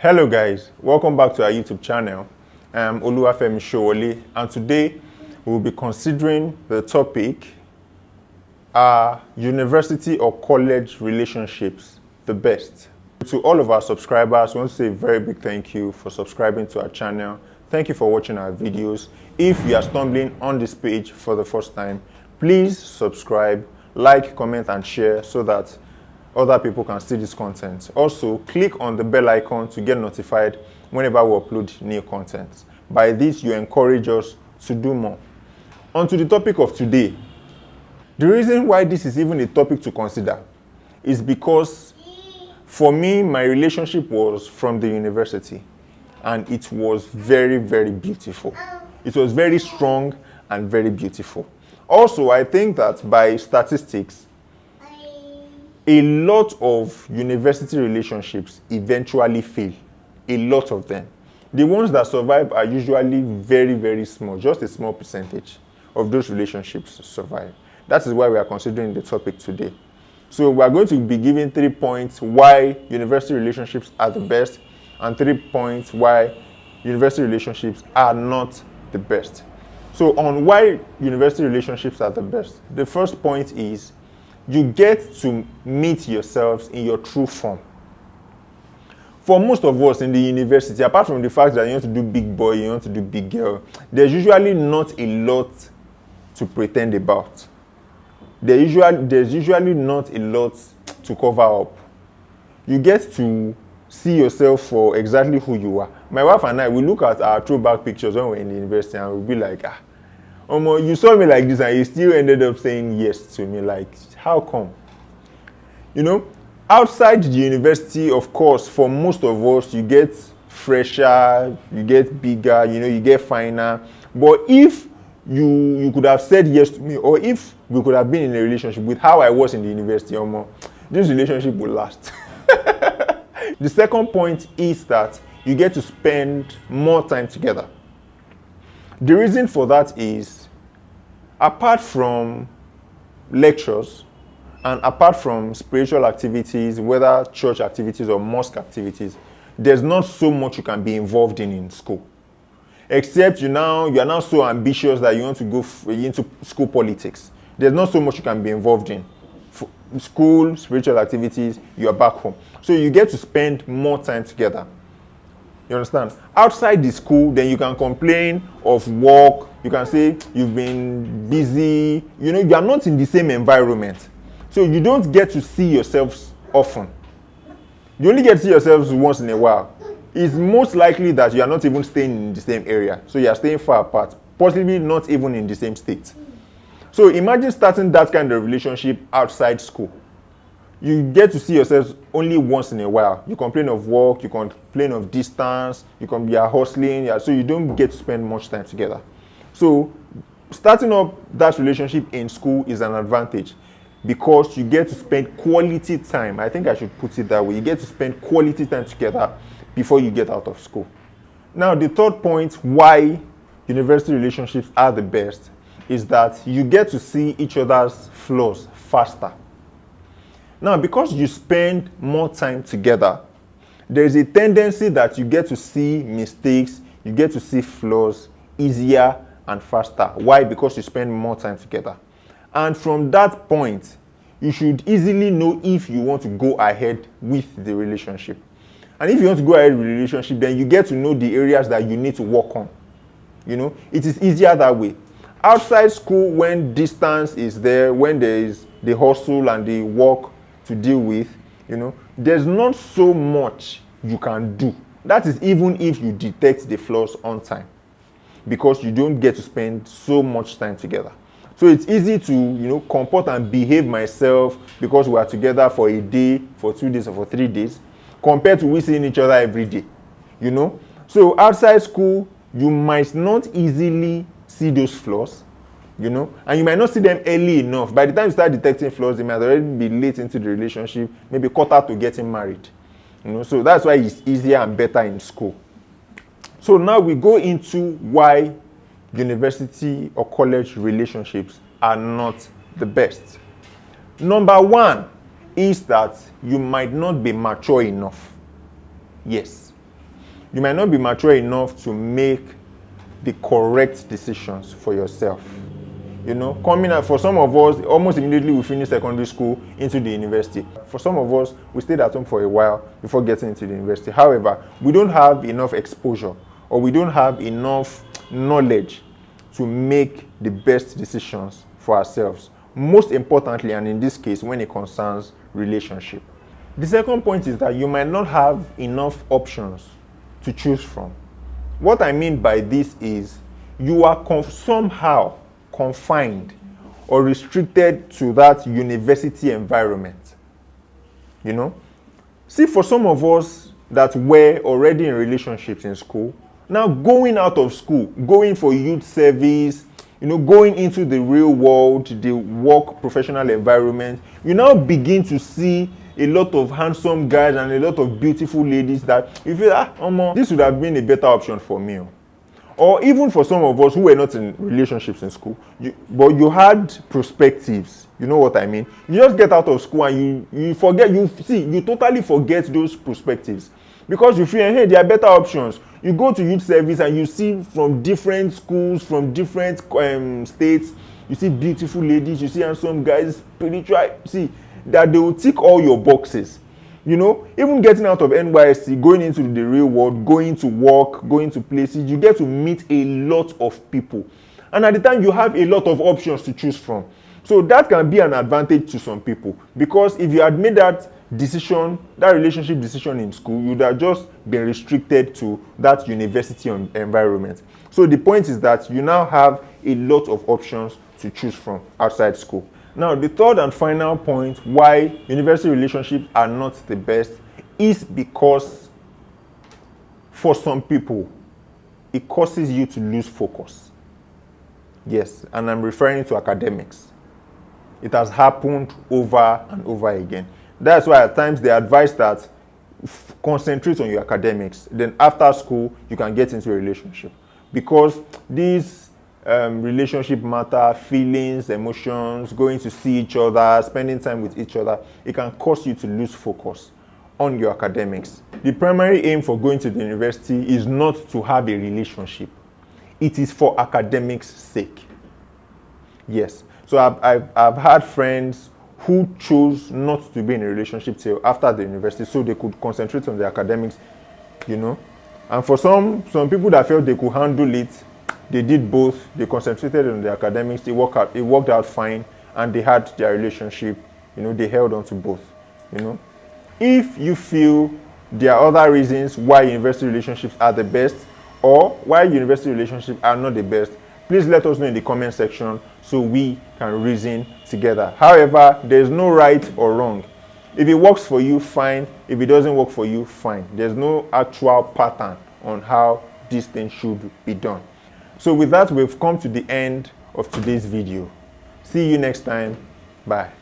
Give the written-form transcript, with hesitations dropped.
Hello guys, welcome back to our YouTube channel. I'm Oluwafemi Showole, and today we'll be considering the topic, are university or college relationships the best? To all of our subscribers, I want to say a very big thank you for subscribing to our channel. Thank you for watching our videos. If you are stumbling on this page for the first time, please subscribe, like, comment, and share so that other people can see this content. Also, click on the bell icon to get notified whenever we upload new content. By this, you encourage us to do more. On to the topic of today. The reason why this is even a topic to consider is because for me, my relationship was from the university, and it was very, very beautiful. It was very strong and very beautiful. Also, I think that by statistics, a lot of university relationships eventually fail. A lot of them. The ones that survive are usually very, very small. Just a small percentage of those relationships survive. That is why we are considering the topic today. So we are going to be giving 3 points why university relationships are the best, and 3 points why university relationships are not the best. So on why university relationships are the best, the first point is you get to meet yourselves in your true form. For most of us in the university, apart from the fact that you want to do big boy, you want to do big girl, there's usually not a lot to pretend about. There's usually not a lot to cover up. You get to see yourself for exactly who you are. My wife and I, we look at our throwback pictures when we're in the university and we'll be like, Omo, you saw me like this and you still ended up saying yes to me. Like, how come? You know, outside the university, of course, for most of us, you get fresher, you get bigger, you get finer. But if you could have said yes to me, or if we could have been in a relationship with how I was in the university, Omo, this relationship will last. The second point is that you get to spend more time together. The reason for that is, apart from lectures and apart from spiritual activities, whether church activities or mosque activities, there's not so much you can be involved in school. Except you are now so ambitious that you want to go into school politics. There's not so much you can be involved in. School, spiritual activities, you are back home. So you get to spend more time together. You understand? Outside the school, then you can complain of work. You can say you've been busy. You are not in the same environment. So you don't get to see yourselves often. You only get to see yourselves once in a while. It's most likely that you are not even staying in the same area. So you are staying far apart, possibly not even in the same state. So imagine starting that kind of relationship outside school. You get to see yourselves only once in a while. You complain of work, you complain of distance, you are hustling, so you don't get to spend much time together. So starting up that relationship in school is an advantage because you get to spend quality time. I think I should put it that way. You get to spend quality time together before you get out of school. Now, the third point why university relationships are the best is that you get to see each other's flaws faster. Now, because you spend more time together, there's a tendency that you get to see mistakes, you get to see flaws easier and faster. Why? Because you spend more time together. And from that point, you should easily know if you want to go ahead with the relationship. And if you want to go ahead with the relationship, then you get to know the areas that you need to work on. It is easier that way. Outside school, when distance is there, when there is the hustle and the work to deal with, there's not so much you can do. That is even if you detect the flaws on time, because you don't get to spend so much time together. So it's easy to comport and behave myself because we are together for a day, for 2 days, or for 3 days, compared to we seeing each other every day. So outside school, you might not easily see those flaws, and you might not see them early enough. By the time you start detecting flaws, they might already be late into the relationship, maybe quarter to getting married. So that's why it's easier and better in school. So now we go into why university or college relationships are not the best. Number one is that you might not be mature enough. Yes. You might not be mature enough to make the correct decisions for yourself. You know, coming out, for some of us, almost immediately we finish secondary school into the university. For some of us, we stayed at home for a while before getting into the university. However, we don't have enough exposure, or we don't have enough knowledge to make the best decisions for ourselves. Most importantly, and in this case, when it concerns relationship. The second point is that you might not have enough options to choose from. What I mean by this is you are somehow confined or restricted to that university environment. You know? See, for some of us that were already in relationships in school, now going out of school, going for youth service, you know, going into the real world, the work professional environment, you now begin to see a lot of handsome guys and a lot of beautiful ladies that you feel, this would have been a better option for me. Or even for some of us who were not in relationships in school, but you had perspectives. You know what I mean? You just get out of school and you forget, you totally forget those perspectives. Because you feel, hey, there are better options. You go to youth service and you see from different schools, from different states, you see beautiful ladies, you see handsome guys, spiritual, see, that they will tick all your boxes. You know, even getting out of NYSC, going into the real world, going to work, going to places, you get to meet a lot of people. And at the time, you have a lot of options to choose from. So that can be an advantage to some people. Because if you had made that decision, that relationship decision in school, you would have just been restricted to that university environment. So the point is that you now have a lot of options to choose from outside school. Now, the third and final point why university relationships are not the best is because for some people, it causes you to lose focus. Yes, and I'm referring to academics. It has happened over and over again. That's why at times they advise that concentrate on your academics. Then after school, you can get into a relationship. Because these relationship matter, feelings, emotions, going to see each other, spending time with each other, it can cause you to lose focus on your academics. The primary aim for going to the university is not to have a relationship. It is for academics' sake. Yes. So I've had friends who chose not to be in a relationship till after the university so they could concentrate on their academics, you know. And for some people that felt they could handle it, they did both. They concentrated on their academics. It worked out fine, and they had their relationship. You know, they held on to both. You know, if you feel there are other reasons why university relationships are the best, or why university relationships are not the best, please let us know in the comment section so we can reason together. However, there's no right or wrong. If it works for you, fine. If it doesn't work for you, fine. There's no actual pattern on how this thing should be done. So with that, we've come to the end of today's video. See you next time. Bye.